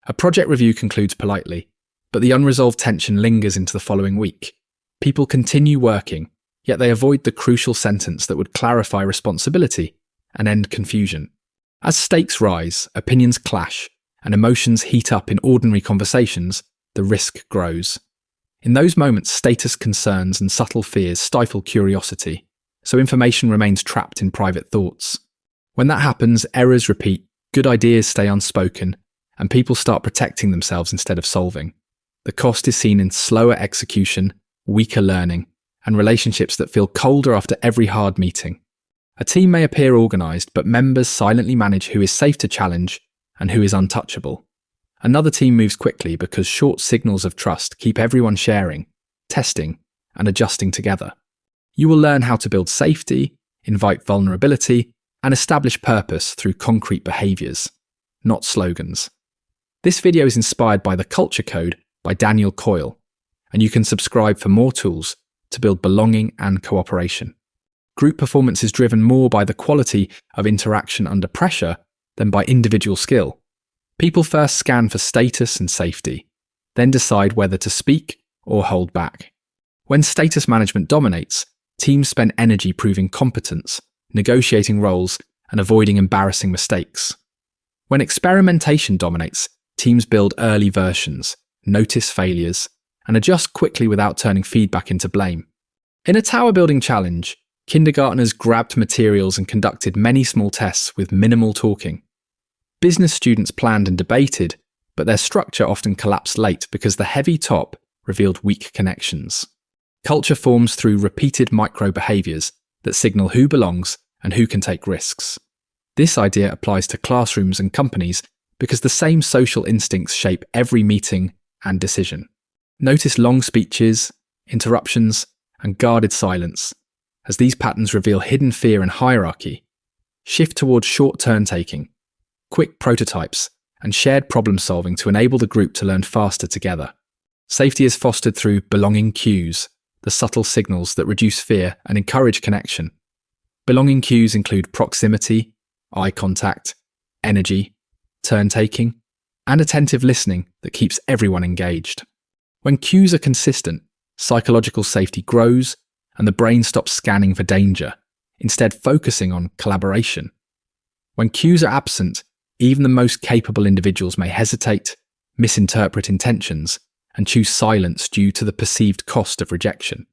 A project review concludes politely, but the unresolved tension lingers into the following week. People continue working, yet they avoid the crucial sentence that would clarify responsibility and end confusion. As stakes rise, opinions clash, and emotions heat up in ordinary conversations, the risk grows. In those moments, status concerns and subtle fears stifle curiosity, so information remains trapped in private thoughts. When that happens, errors repeat, good ideas stay unspoken, and people start protecting themselves instead of solving. The cost is seen in slower execution, weaker learning, and relationships that feel colder after every hard meeting. A team may appear organised, but members silently manage who is safe to challenge and who is untouchable. Another team moves quickly because short signals of trust keep everyone sharing, testing, and adjusting together. You will learn how to build safety, invite vulnerability, and establish purpose through concrete behaviours, not slogans. This video is inspired by the Culture Code by Daniel Coyle, and you can subscribe for more tools to build belonging and cooperation. Group performance is driven more by the quality of interaction under pressure than by individual skill. People first scan for status and safety, then decide whether to speak or hold back. When status management dominates, teams spend energy proving competence, negotiating roles, and avoiding embarrassing mistakes. When experimentation dominates, teams build early versions, notice failures, and adjust quickly without turning feedback into blame. In a tower building challenge, kindergartners grabbed materials and conducted many small tests with minimal talking. Business students planned and debated, but their structure often collapsed late because the heavy top revealed weak connections. Culture forms through repeated micro-behaviours that signal who belongs and who can take risks. This idea applies to classrooms and companies because the same social instincts shape every meeting and decision. Notice long speeches, interruptions, and guarded silence, as these patterns reveal hidden fear and hierarchy. Shift towards short turn-taking, quick prototypes, and shared problem-solving to enable the group to learn faster together. Safety is fostered through belonging cues, the subtle signals that reduce fear and encourage connection. Belonging cues include proximity, eye contact, energy, turn-taking, and attentive listening that keeps everyone engaged. When cues are consistent, psychological safety grows and the brain stops scanning for danger, instead focusing on collaboration. When cues are absent, even the most capable individuals may hesitate, misinterpret intentions, and choose silence due to the perceived cost of rejection.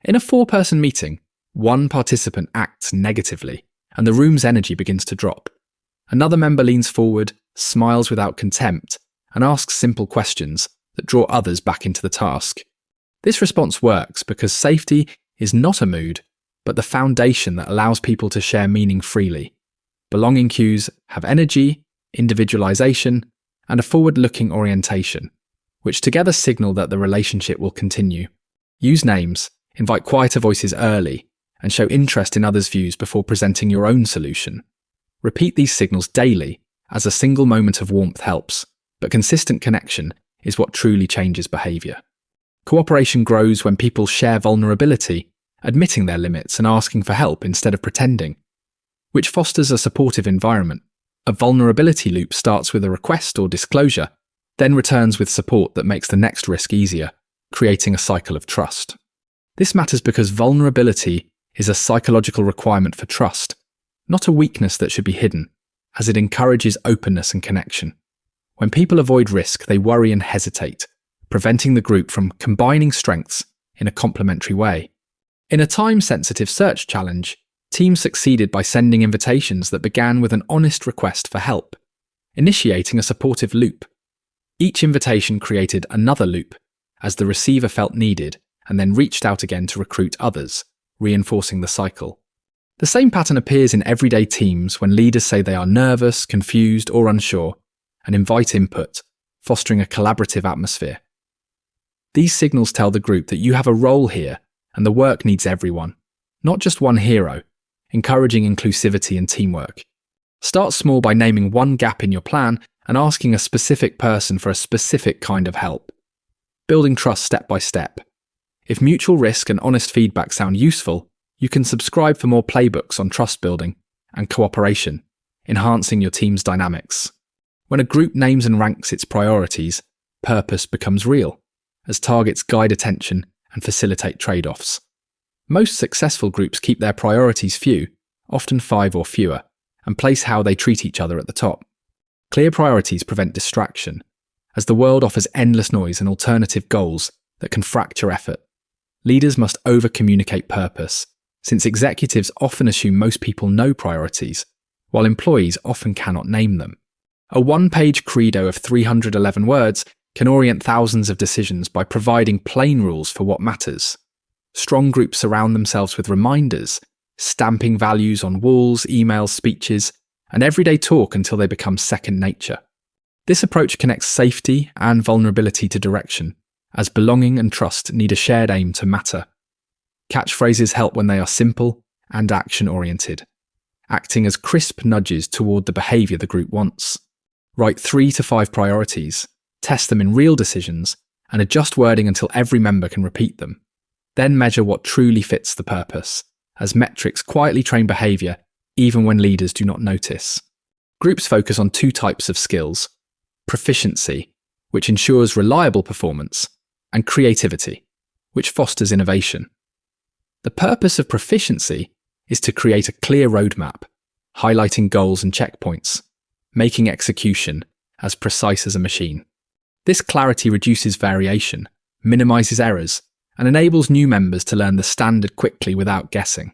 In a 4-person meeting, one participant acts negatively, and the room's energy begins to drop. Another member leans forward, smiles without contempt, and asks simple questions that draw others back into the task. This response works because safety is not a mood, but the foundation that allows people to share meaning freely. Belonging cues have energy, individualization, and a forward-looking orientation, which together signal that the relationship will continue. Use names, invite quieter voices early, and show interest in others' views before presenting your own solution. Repeat these signals daily, as a single moment of warmth helps, but consistent connection is what truly changes behaviour. Cooperation grows when people share vulnerability, admitting their limits and asking for help instead of pretending, which fosters a supportive environment. A vulnerability loop starts with a request or disclosure, then returns with support that makes the next risk easier, creating a cycle of trust. This matters because vulnerability is a psychological requirement for trust, not a weakness that should be hidden, as it encourages openness and connection. When people avoid risk, they worry and hesitate, preventing the group from combining strengths in a complementary way. In a time-sensitive search challenge, teams succeeded by sending invitations that began with an honest request for help, initiating a supportive loop. Each invitation created another loop, as the receiver felt needed and then reached out again to recruit others, reinforcing the cycle. The same pattern appears in everyday teams when leaders say they are nervous, confused, or unsure, and invite input, fostering a collaborative atmosphere. These signals tell the group that you have a role here and the work needs everyone, not just one hero, encouraging inclusivity and teamwork. Start small by naming one gap in your plan and asking a specific person for a specific kind of help. Building trust step by step. If mutual risk and honest feedback sound useful, you can subscribe for more playbooks on trust building and cooperation, enhancing your team's dynamics. When a group names and ranks its priorities, purpose becomes real, as targets guide attention and facilitate trade-offs. Most successful groups keep their priorities few, often 5 or fewer, and place how they treat each other at the top. Clear priorities prevent distraction, as the world offers endless noise and alternative goals that can fracture effort. Leaders must over-communicate purpose, since executives often assume most people know priorities, while employees often cannot name them. A one-page credo of 311 words can orient thousands of decisions by providing plain rules for what matters. Strong groups surround themselves with reminders, stamping values on walls, emails, speeches, and everyday talk until they become second nature. This approach connects safety and vulnerability to direction, as belonging and trust need a shared aim to matter. Catchphrases help when they are simple and action-oriented, acting as crisp nudges toward the behaviour the group wants. Write 3 to 5 priorities, test them in real decisions, and adjust wording until every member can repeat them. Then measure what truly fits the purpose, as metrics quietly train behaviour even when leaders do not notice. Groups focus on 2 types of skills: proficiency, which ensures reliable performance, and creativity, which fosters innovation. The purpose of proficiency is to create a clear roadmap, highlighting goals and checkpoints, making execution as precise as a machine. This clarity reduces variation, minimises errors, and enables new members to learn the standard quickly without guessing.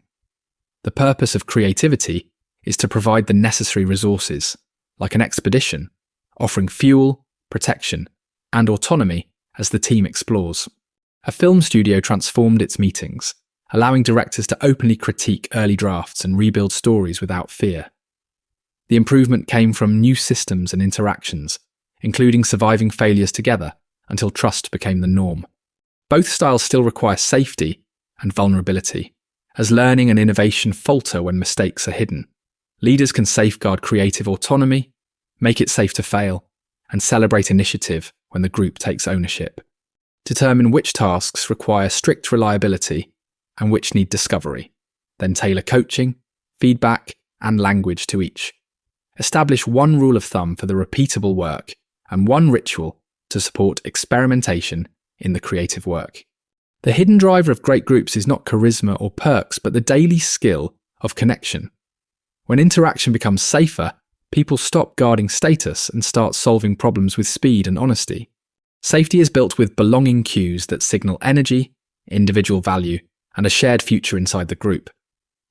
The purpose of creativity is to provide the necessary resources, like an expedition, offering fuel, protection, and autonomy as the team explores. A film studio transformed its meetings, allowing directors to openly critique early drafts and rebuild stories without fear. The improvement came from new systems and interactions, including surviving failures together until trust became the norm. Both styles still require safety and vulnerability, as learning and innovation falter when mistakes are hidden. Leaders can safeguard creative autonomy, make it safe to fail, and celebrate initiative when the group takes ownership. Determine which tasks require strict reliability and which need discovery, then tailor coaching, feedback, and language to each. Establish one rule of thumb for the repeatable work and one ritual to support experimentation in the creative work. The hidden driver of great groups is not charisma or perks, but the daily skill of connection. When interaction becomes safer, people stop guarding status and start solving problems with speed and honesty. Safety is built with belonging cues that signal energy, individual value, and a shared future inside the group.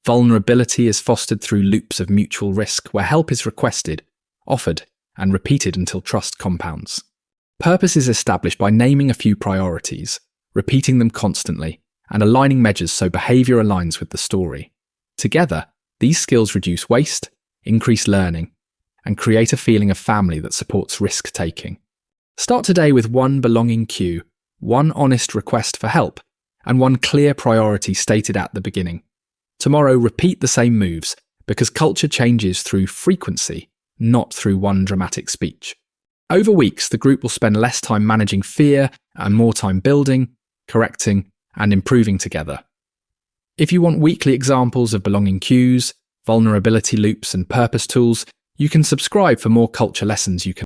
Vulnerability is fostered through loops of mutual risk where help is requested, offered, and repeated until trust compounds. Purpose is established by naming a few priorities, repeating them constantly, and aligning measures so behaviour aligns with the story. Together, these skills reduce waste, increase learning, and create a feeling of family that supports risk-taking. Start today with one belonging cue, one honest request for help, and one clear priority stated at the beginning. Tomorrow, repeat the same moves, because culture changes through frequency, not through one dramatic speech. Over weeks, the group will spend less time managing fear and more time building, correcting, and improving together. If you want weekly examples of belonging cues, vulnerability loops, and purpose tools, you can subscribe for more culture lessons you can